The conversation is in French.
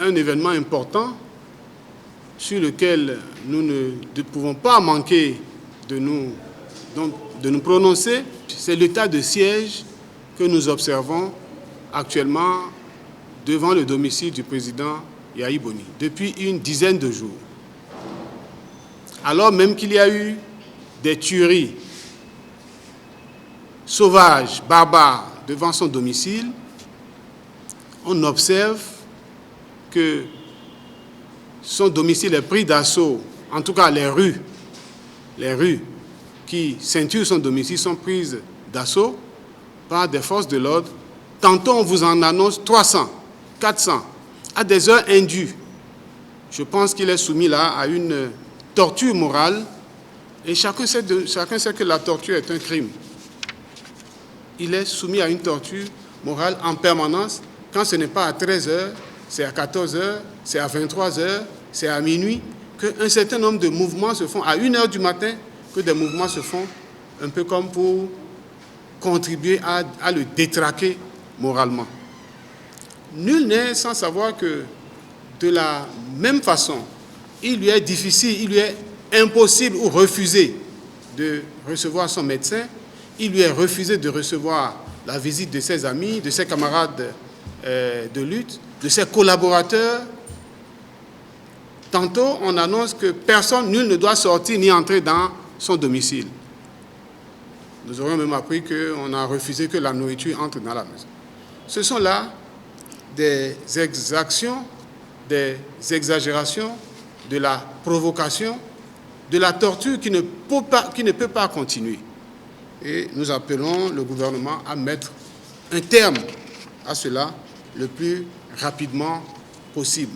un événement important sur lequel nous ne pouvons pas manquer de nous prononcer. C'est l'état de siège que nous observons actuellement devant le domicile du président Yahi Boni depuis une dizaine de jours. Alors même qu'il y a eu des tueries sauvages, barbares devant son domicile, on observe que son domicile est pris d'assaut, en tout cas les rues qui ceinturent son domicile sont prises d'assaut par des forces de l'ordre. Tantôt on vous en annonce 300, 400, à des heures indues. Je pense qu'il est soumis là à une torture morale et chacun sait que la torture est un crime. Il est soumis à une torture morale en permanence. Quand ce n'est pas à 13 heures, c'est à 14 heures, c'est à 23 heures, c'est à minuit, qu'un certain nombre de mouvements se font à 1 heure du matin, que des mouvements se font un peu comme pour contribuer à le détraquer moralement. Nul n'est sans savoir que de la même façon, il lui est difficile, il lui est impossible ou refusé de recevoir son médecin, il lui est refusé de recevoir la visite de ses amis, de ses camarades de lutte, de ses collaborateurs. Tantôt, on annonce que personne, nul ne doit sortir ni entrer dans son domicile. Nous aurions même appris qu'on a refusé que la nourriture entre dans la maison. Ce sont là des exactions, des exagérations, de la provocation, de la torture qui ne peut pas continuer. Et nous appelons le gouvernement à mettre un terme à cela le plus rapidement possible.